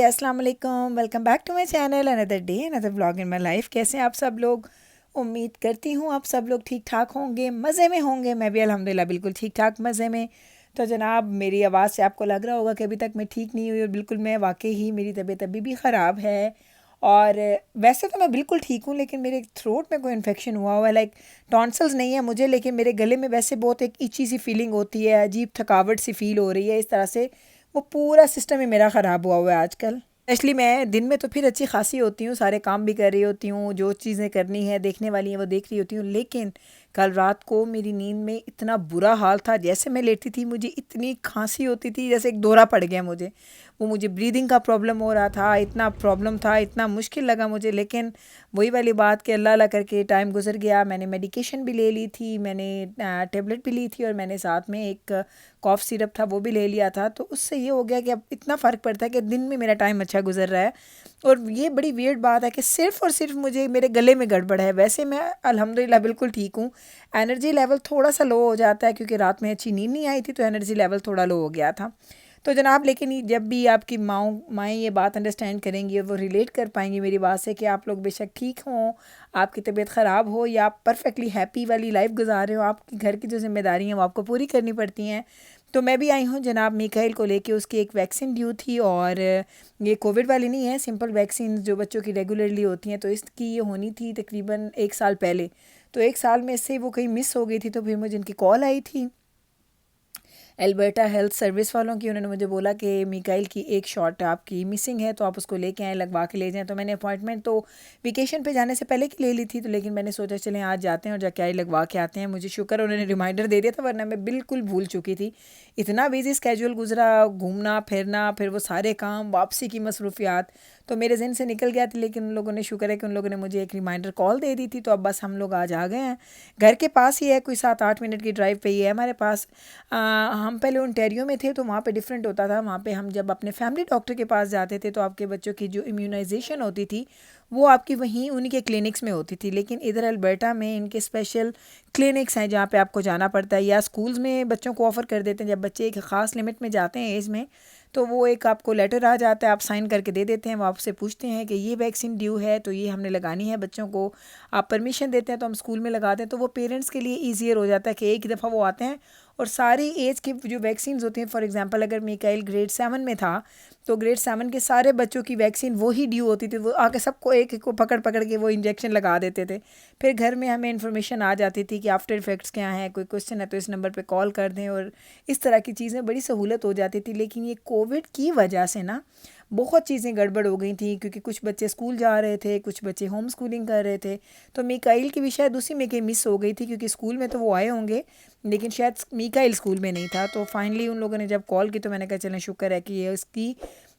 अस्सलाम वालेकुम। Welcome back to my channel. Another day another vlog in my life. कैसे हैं आप सब लोग? उम्मीद करती हूँ आप सब लोग ठीक ठाक होंगे, मज़े में होंगे। मैं भी अल्हम्दुलिल्लाह बिल्कुल ठीक ठाक मज़े में। तो जनाब, मेरी आवाज़ से आपको लग रहा होगा कि अभी तक मैं ठीक नहीं हुई, और बिल्कुल मैं वाकई ही मेरी तबीयत अभी भी ख़राब है। और वैसे तो मैं बिल्कुल ठीक हूँ, लेकिन मेरे थ्रोट में कोई इन्फेक्शन हुआ हुआ है। लाइक टॉन्सिल्स नहीं है मुझे, लेकिन मेरे गले में वैसे बहुत एक इची सी फीलिंग होती है, अजीब थकावट सी फील हो रही है। इस तरह से वो पूरा सिस्टम ही मेरा ख़राब हुआ हुआ है आजकल। स्पेशली मैं दिन में तो फिर अच्छी खासी होती हूँ, सारे काम भी कर रही होती हूँ, जो चीज़ें करनी है देखने वाली हैं वो देख रही होती हूँ। लेकिन कल रात को मेरी नींद में इतना बुरा हाल था, जैसे मैं लेटी थी मुझे इतनी खांसी होती थी जैसे एक दौरा पड़ गया मुझे। वो मुझे ब्रीदिंग का प्रॉब्लम हो रहा था, इतना प्रॉब्लम था, इतना मुश्किल लगा मुझे। लेकिन वही वाली बात कि अल्लाह अल्लाह करके टाइम गुजर गया। मैंने मेडिकेशन भी ले ली थी, मैंने टेबलेट भी ली थी, और मैंने साथ में एक कॉफ़ सिरप था वो भी ले लिया था। तो उससे ये हो गया कि अब इतना फ़र्क पड़ता है कि दिन में मेरा टाइम अच्छा गुजर रहा है। और ये बड़ी वियर्ड बात है कि सिर्फ़ और सिर्फ मुझे मेरे गले में गड़बड़ है। वैसे मैं अल्हम्दुलिल्लाह बिल्कुल ठीक हूँ। एनर्जी लेवल थोड़ा सा लो हो जाता है, क्योंकि रात में अच्छी नींद नहीं आई थी, तो एनर्जी लेवल थोड़ा लो हो गया था। तो जनाब, लेकिन जब भी आपकी माएँ ये बात अंडरस्टैंड करेंगी और वो रिलेट कर पाएंगी मेरी बात से कि आप लोग बेशक ठीक हों, आपकी तबीयत ख़राब हो, या आप परफेक्टली हैप्पी वाली लाइफ गुजार रहे हो, आपकी घर की जो जिम्मेदारी हैं वो आपको पूरी करनी पड़ती हैं। तो मैं भी आई हूँ जनाब मीकाइल को लेके। उसकी एक वैक्सीन ड्यू थी, और ये कोविड वाली नहीं है, सिंपल वैक्सीन जो बच्चों की रेगुलरली होती हैं। तो इसकी ये होनी थी तकरीबन 1 साल पहले। तो 1 साल में से वो कहीं मिस हो गई थी, तो फिर मुझे इनकी कॉल आई थी एल्बर्टा हेल्थ सर्विस वालों की। उन्होंने मुझे बोला कि मीकाइल की एक शॉट आपकी मिसिंग है, तो आप उसको लेके आएँ, लगवा के ले जाएँ। तो मैंने अपॉइंटमेंट तो वेकेशन पे जाने से पहले की ले ली थी, तो लेकिन मैंने सोचा चलें आज जाते हैं और जाके आई लगवा के आते हैं। मुझे शुक्र उन्होंने रिमाइंडर दे दिया था, वरना मैं बिल्कुल भूल चुकी थी। इतना बिजी स्केजूल गुजरा, घूमना फिरना, फिर वो सारे काम, वापसी की मसरूफियात, तो मेरे जहन से निकल गया था। लेकिन उन लोगों ने, शुक्र है कि उन लोगों ने मुझे एक रिमाइंडर कॉल दे दी थी। तो अब बस हम लोग आज आ गए हैं। घर के पास ही है, कोई 7-8 मिनट की ड्राइव पे ही है हमारे पास। हम पहले ओंटारियो में थे, तो वहाँ पे डिफरेंट होता था। वहाँ पे हम जब अपने फैमिली डॉक्टर के पास जाते थे, तो आपके बच्चों की जो इम्यूनाइजेशन होती थी वो आपकी वहीं उन्हीं के क्लिनिक्स में होती थी। लेकिन इधर अल्बर्टा में इनके स्पेशल क्लिनिक्स हैं जहाँ पे आपको जाना पड़ता है, या स्कूल्स में बच्चों को ऑफ़र कर देते हैं। जब बच्चे एक ख़ास लिमिट में जाते हैं एज में, तो वो एक आपको लेटर आ जाता है, आप साइन करके दे देते हैं। वो आपसे पूछते हैं कि ये वैक्सीन ड्यू है, तो ये हमने लगानी है बच्चों को। आप परमिशन देते हैं तो हम स्कूल में लगा दें। तो वो पेरेंट्स के लिए ईजियर हो जाता है कि एक ही दफ़ा वो आते हैं, और सारी एज की जो वैक्सीन होती हैं, फॉर एग्जांपल अगर मीकाइल ग्रेड 7 में था, तो ग्रेड 7 के सारे बच्चों की वैक्सीन वही ड्यू होती थी। वो आके सबको एक एक को पकड़ पकड़ के वो इंजेक्शन लगा देते थे। फिर घर में हमें इन्फॉर्मेशन आ जाती थी कि आफ्टर इफ़ेक्ट्स क्या हैं, कोई क्वेश्चन है तो इस नंबर पे कॉल कर दें, और इस तरह की चीज़ें बड़ी सहूलत हो जाती थी। लेकिन ये कोविड की वजह से ना बहुत चीज़ें गड़बड़ हो गई थी, क्योंकि कुछ बच्चे स्कूल जा रहे थे, कुछ बच्चे होम स्कूलिंग कर रहे थे। तो मीकाइल की भी शायद उसी में कहीं मिस हो गई थी, क्योंकि स्कूल में तो वो आए होंगे, लेकिन शायद मीकाइल स्कूल में नहीं था। तो फाइनली उन लोगों ने जब कॉल की, तो मैंने कहा चलें शुक्र है कि ये उसकी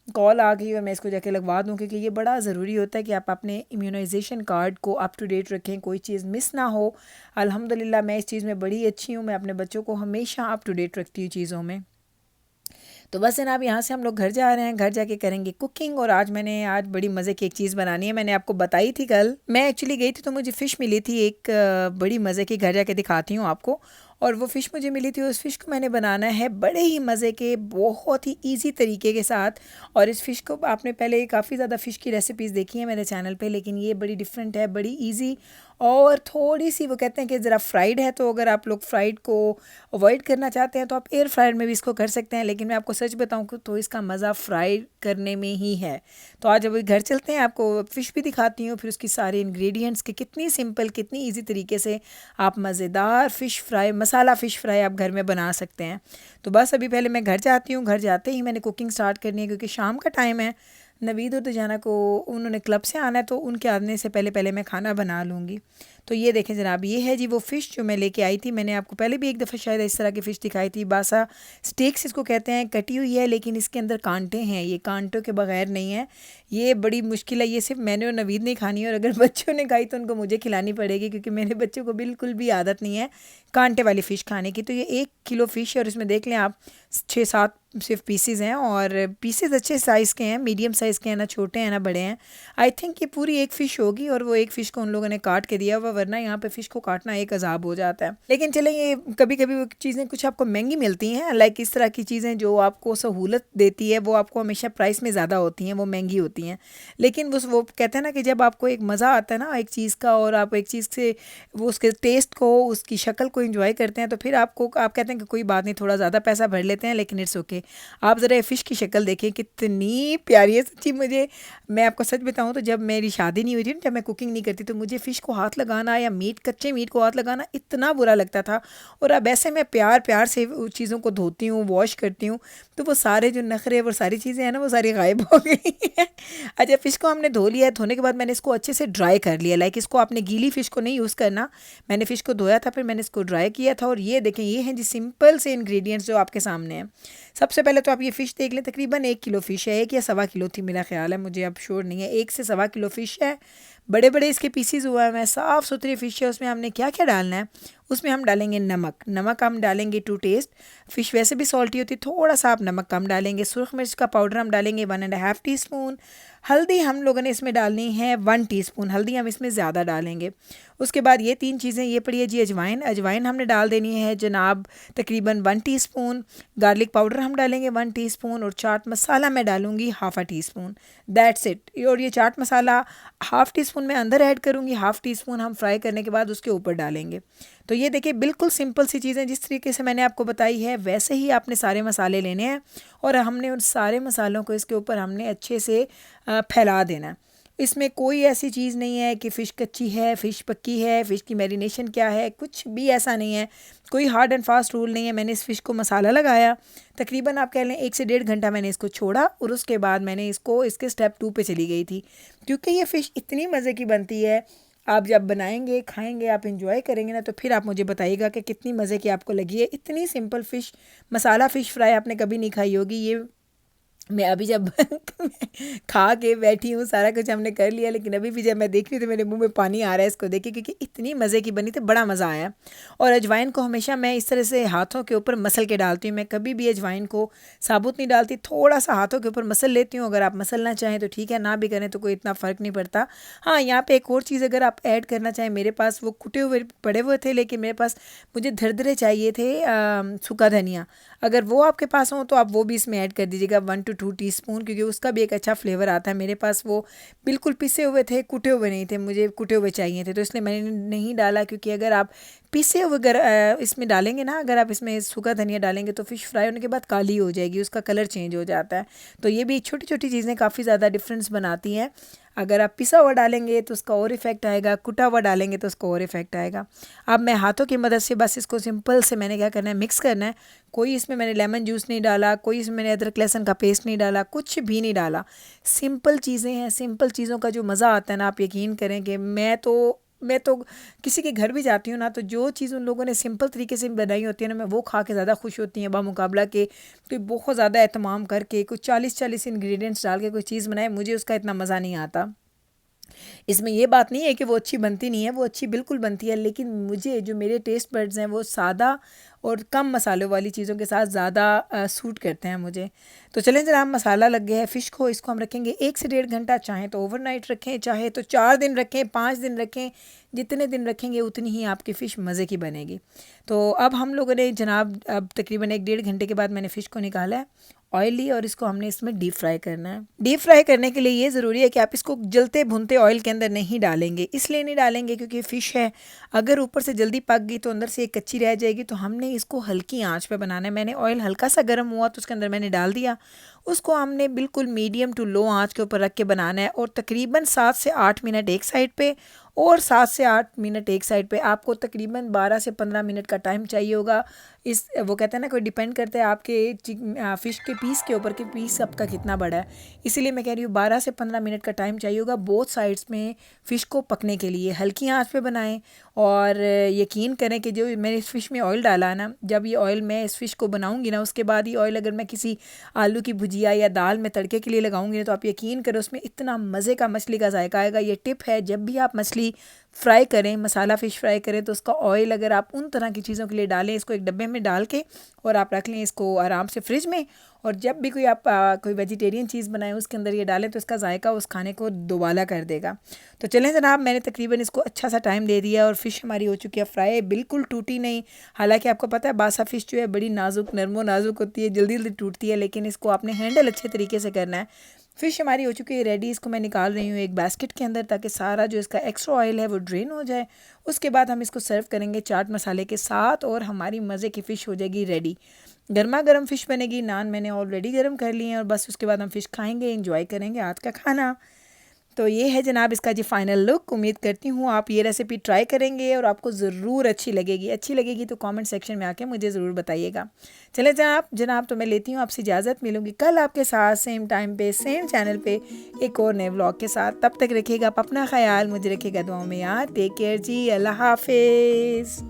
कॉल आ गई और मैं इसको जाके लगवा दूँ, क्योंकि ये बड़ा ज़रूरी होता है कि आप अपने इम्यूनाइजेशन कार्ड को अप टू डेट रखें, कोई चीज़ मिस ना हो। अल्हम्दुलिल्लाह मैं इस चीज़ में बड़ी अच्छी हूँ, मैं अपने बच्चों को हमेशा अप टू डेट रखती हूँ चीज़ों में। तो बस जनाब, यहाँ से हम लोग घर जा रहे हैं, घर जाके करेंगे कुकिंग। और आज बड़ी मज़े की एक चीज़ बनानी है। मैंने आपको बताई थी कल, मैं एक्चुअली गई थी तो मुझे फ़िश मिली थी एक, बड़ी मज़े की। घर जाके दिखाती हूँ आपको। और वो फ़िश मुझे मिली थी, उस फ़िश को मैंने बनाना है बड़े ही मज़े के, बहुत ही ईजी तरीके के साथ। और इस फ़िश को आपने पहले काफ़ी ज़्यादा फ़िश की रेसिपीज़ देखी हैं मेरे चैनल पे, लेकिन ये बड़ी डिफरेंट है, बड़ी ईजी, और थोड़ी सी वो कहते हैं कि ज़रा फ्राइड है। तो अगर आप लोग फ्राइड को अवॉइड करना चाहते हैं, तो आप एयर फ्रायर में भी इसको कर सकते हैं। लेकिन मैं आपको सच बताऊं तो इसका मज़ा फ्राई करने में ही है। तो आज अभी घर चलते हैं, आपको फ़िश भी दिखाती हूँ, फिर उसकी सारे इंग्रेडिएंट्स के कितनी सिंपल, कितनी ईजी तरीके से आप मज़ेदार फ़िश फ्राई, मसाला फ़िश फ्राई आप घर में बना सकते हैं। तो बस अभी पहले मैं घर जाती हूँ। घर जाते ही मैंने कुकिंग स्टार्ट करनी है, क्योंकि शाम का टाइम है। नवीद और दजाना को, उन्होंने क्लब से आना है, तो उनके आने से पहले पहले मैं खाना बना लूँगी। तो ये देखें जनाब, ये है जी वो फ़िश जो मैं लेके आई थी। मैंने आपको पहले भी एक दफ़ा शायद इस तरह की फ़िश दिखाई थी, बासा स्टेक्स इसको कहते हैं। कटी हुई है, लेकिन इसके अंदर कांटे हैं, ये कांटों के बगैर नहीं है। ये बड़ी मुश्किल है, ये सिर्फ मैंने और नवीद ने खानी है, और अगर बच्चों ने खाई तो उनको मुझे खिलानी पड़ेगी, क्योंकि मेरे बच्चों को बिल्कुल भी आदत नहीं है कांटे वाली फ़िश खाने की। तो ये 1 किलो फ़िश है, और इसमें देख लें आप 6-7 सिर्फ पीसीज हैं, और पीसेज अच्छे साइज़ के हैं, मीडियम साइज़ के हैं, ना छोटे हैं ना बड़े हैं। आई थिंक ये पूरी एक फ़िश होगी, और वो एक फ़िश को उन लोगों ने काट के दिया हुआ वरना यहाँ पे फ़िश को काटना एक अजाब हो जाता है। लेकिन चलें, ये कभी कभी वो चीज़ें कुछ आपको महंगी मिलती हैं, लाइक इस तरह की चीज़ें जो आपको सहूलत देती है वो आपको हमेशा प्राइस में ज़्यादा होती हैं, वो महंगी होती हैं। लेकिन वो कहते हैं ना कि जब आपको एक मज़ा आता है ना एक चीज़ का, और आप एक चीज़ से वो उसके टेस्ट को, उसकी शक्ल को इंजॉय करते हैं, तो फिर आप कहते हैं कि कोई बात नहीं, थोड़ा ज़्यादा पैसा भर लेते हैं लेकिन इट्स ओके। आप ज़रा फ़िश की शक्ल देखें, कितनी प्यारी है सच्ची। मैं आपको सच बताऊं तो जब मेरी शादी नहीं हुई थी, जब मैं कुकिंग नहीं करती, तो मुझे फ़िश को हाथ लगाना या कच्चे मीट को हाथ लगाना इतना बुरा लगता था। और अब ऐसे मैं प्यार प्यार से चीज़ों को धोती हूँ, वॉश करती हूँ, तो वो सारे जो नखरे वो सारी चीज़ें हैं ना, वो सारी गायब हो गई हैं। अच्छा, फ़िश को हमने धो लिया है। धोने के बाद मैंने इसको अच्छे से ड्राई कर लिया। लाइक इसको आपने गीली फ़िश को नहीं यूज़ करना। मैंने फ़िश को धोया था, फिर मैंने इसको ड्राई किया था। और ये देखें, ये हैं जी सिंपल से इंग्रेडिएंट्स जो आपके सामने हैं। सबसे पहले तो आप ये फ़िश देख लें, तकरीबन 1 किलो फ़िश है, 1 या सवा किलो थी मेरा ख्याल है, मुझे अब श्योर नहीं है। 1 से सवा किलो फ़िश है, बड़े बड़े इसके पीसीज हुआ है। साफ़ सुथरी फ़िश है। उसमें हमने क्या क्या डालना है, उसमें हम डालेंगे नमक हम डालेंगे टू टेस्ट। फ़िश वैसे भी सॉल्टी होती है, थोड़ा सा आप नमक कम डालेंगे। सुरख मिर्च का पाउडर हम डालेंगे 1.5 टीस्पून। हल्दी हम लोगों ने इसमें डालनी है 1 टीस्पून, हल्दी हम इसमें ज़्यादा डालेंगे। उसके बाद ये 3 चीज़ें, ये पड़ी है जी अजवाइन हमने डाल देनी है जनाब तकरीबन 1 टीस्पून। गार्लिक पाउडर हम डालेंगे 1 टीस्पून। और चाट मसाला मैं डालूँगी ½ टीस्पून। That's it. और ये चाट मसाला ½ टीस्पून मैं अंदर ऐड करूँगी, ½ टीस्पून हम फ्राई करने के बाद उसके ऊपर डालेंगे। तो ये देखिए, बिल्कुल सिंपल सी चीज़ें, जिस तरीके से मैंने आपको बताई है वैसे ही आपने सारे मसाले लेने हैं, और हमने उन सारे मसालों को इसके ऊपर हमने अच्छे से फैला देना है। इसमें कोई ऐसी चीज़ नहीं है कि फ़िश कच्ची है, फ़िश पक्की है, फ़िश की मैरिनेशन क्या है, कुछ भी ऐसा नहीं है। कोई हार्ड एंड फास्ट रूल नहीं है। मैंने इस फ़िश को मसाला लगाया, तकरीबन आप कह लें 1 से 1.5 घंटा मैंने इसको छोड़ा, और उसके बाद मैंने इसको इसके स्टेप 2 पे चली गई थी, क्योंकि ये फ़िश इतनी मज़े की बनती है। आप जब बनाएंगे, खाएंगे, आप इंजॉय करेंगे ना, तो फिर आप मुझे बताइएगा कि कितनी मज़े की आपको लगी है। इतनी सिंपल फ़िश, मसाला फ़िश फ्राई आपने कभी नहीं खाई होगी। ये मैं अभी जब खा के बैठी हूँ, सारा कुछ हमने कर लिया, लेकिन अभी भी जब मैं देख रही हूँ तो मेरे मुंह में पानी आ रहा है इसको देख के, क्योंकि इतनी मज़े की बनी थी, बड़ा मज़ा आया। और अजवाइन को हमेशा मैं इस तरह से हाथों के ऊपर मसल के डालती हूँ। मैं कभी भी अजवाइन को साबुत नहीं डालती, थोड़ा सा हाथों के ऊपर मसल लेती हूँ। अगर आप मसलना चाहें तो ठीक है, ना भी करें तो कोई इतना फ़र्क नहीं पड़ता। हाँ, यहाँ पर एक और चीज़ अगर आप ऐड करना चाहें, मेरे पास वो कुटे हुए पड़े हुए थे, लेकिन मेरे पास मुझे धरधरे चाहिए थे सूखा धनिया। अगर वो आपके पास हो तो आप वो भी इसमें ऐड कर दीजिएगा 1 to 2 टीस्पून, क्योंकि उसका भी एक अच्छा फ्लेवर आता है। मेरे पास वो बिल्कुल पिसे हुए थे, कुटे हुए नहीं थे, मुझे कुटे हुए चाहिए थे, तो इसलिए मैंने नहीं डाला। क्योंकि अगर आप पिसे हुए इसमें डालेंगे ना, अगर आप इसमें सूखा धनिया डालेंगे तो फ़िश फ्राई होने के बाद काली हो जाएगी, उसका कलर चेंज हो जाता है। तो ये भी छोटी छोटी चीज़ें काफ़ी ज़्यादा डिफरेंस बनाती हैं। अगर आप पिसा हुआ डालेंगे तो उसका और इफ़ेक्ट आएगा, कुटा हुआ डालेंगे तो उसका और इफ़ेक्ट आएगा। अब मैं हाथों की मदद से बस इसको सिंपल से मैंने क्या करना है, मिक्स करना है। कोई इसमें मैंने लेमन जूस नहीं डाला, कोई इसमें मैंने अदरक लहसुन का पेस्ट नहीं डाला, कुछ भी नहीं डाला। सिंपल चीज़ें हैं। सिंपल चीज़ों का जो मज़ा आता है ना, आप यकीन करें कि मैं तो किसी के घर भी जाती हूँ ना, तो जो चीज़ उन लोगों ने सिंपल तरीके से बनाई होती है ना, मैं वो खा के ज़्यादा खुश होती हैं बामुकाबला के कोई बहुत ज़्यादा एहतमाम करके कुछ 40-40 इंग्रेडिएंट्स डाल के कोई चीज़ बनाए, मुझे उसका इतना मज़ा नहीं आता। इसमें ये बात नहीं है कि वो अच्छी बनती नहीं है, वो अच्छी बिल्कुल बनती है, लेकिन मुझे जो मेरे टेस्ट बड्स हैं वो सादा और कम मसालों वाली चीज़ों के साथ ज़्यादा सूट करते हैं मुझे। तो चलें जरा, हम मसाला लग गया है फ़िश को, इसको हम रखेंगे 1 से 1.5 घंटा। चाहें तो ओवरनाइट रखें, चाहे तो 4 दिन रखें, 5 दिन रखें, जितने दिन रखेंगे उतनी ही आपकी फ़िश मज़े की बनेगी। तो अब हम लोगों ने जनाब, अब तकरीबन 1-1.5 घंटे के बाद मैंने फ़िश को निकाला है, ऑयल ली, और इसको हमने इसमें डीप फ्राई करना है। डीप फ्राई करने के लिए ये ज़रूरी है कि आप इसको जलते भुनते ऑयल के अंदर नहीं डालेंगे। इसलिए नहीं डालेंगे क्योंकि फ़िश है, अगर ऊपर से जल्दी पक गई तो अंदर से एक कच्ची रह जाएगी। तो हमने इसको हल्की आंच पे बनाना है। मैंने ऑयल हल्का सा गर्म हुआ तो उसके अंदर मैंने डाल दिया, उसको हमने बिल्कुल मीडियम टू लो आंच के ऊपर रख के बनाना है। और तकरीबन 7 से 8 मिनट एक साइड पे और 7 से 8 मिनट एक साइड पे। आपको तकरीबन 12 से 15 मिनट का टाइम चाहिए होगा। वो कहते हैं ना, कोई डिपेंड करता है आपके फ़िश के पीस के ऊपर कि पीस आपका कितना बड़ा है। इसीलिए मैं कह रही हूँ 12 से 15 मिनट का टाइम चाहिए होगा बोथ साइड्स में फ़िश को पकने के लिए। हल्की आंच पे बनाएं, और यकीन करें कि जो मैंने इस फ़िश में ऑयल डाला है ना, जब ये ऑयल मैं इस फ़िश को बनाऊंगी ना, उसके बाद ये ऑयल अगर मैं किसी आलू की भुजिया या दाल में तड़के के लिए लगाऊंगी ना, तो आप यकीन करें उसमें इतना मज़े का मछली का जायका आएगा। ये टिप है, जब भी आप मछली नॉर्मली फ्राई करें, मसाला फ़िश फ्राई करें तो उसका ऑयल अगर आप उन तरह की चीज़ों के लिए डालें, इसको एक डब्बे में डाल के और आप रख लें इसको आराम से फ्रिज में। और जब भी कोई आप कोई वेजिटेरियन चीज़ बनाएं उसके अंदर ये डालें तो इसका जायका उस खाने को दोबाला कर देगा। तो चलें जनाब, मैंने तकरीबन इसको अच्छा सा टाइम दे दिया और फ़िश हमारी हो चुकी है फ्राई, बिल्कुल टूटी नहीं। हालांकि आपको पता है बासा फ़िश जो है बड़ी नाजुक नरमो नाजुक होती है, जल्दी जल्दी टूटती है, लेकिन इसको आपने हैंडल अच्छे तरीके से करना है। फ़िश हमारी हो चुकी है रेडी, इसको मैं निकाल रही हूँ एक बास्केट के अंदर ताकि सारा जो इसका एक्स्ट्रा ऑयल है वो ड्रेन हो जाए। उसके बाद हम इसको सर्व करेंगे चाट मसाले के साथ और हमारी मज़े की फ़िश हो जाएगी रेडी। गर्मा गर्म फ़िश बनेगी, नान मैंने ऑलरेडी गर्म कर लिए हैं और बस उसके बाद हम फ़िश खाएंगे, इंजॉय करेंगे आज का खाना। तो ये है जनाब इसका जी फ़ाइनल लुक। उम्मीद करती हूँ आप ये रेसिपी ट्राई करेंगे और आपको ज़रूर अच्छी लगेगी तो कमेंट सेक्शन में आके मुझे ज़रूर बताइएगा। चले जनाब तो मैं लेती हूँ आपसे इजाज़त, मिलूँगी कल आपके साथ सेम टाइम पे सेम चैनल पे एक और नए व्लॉग के साथ। तब तक रखिएगा आप अपना ख्याल, मुझे रखिएगा दुआओं में याद। टेक केयर जी, अल्लाह हाफिज़।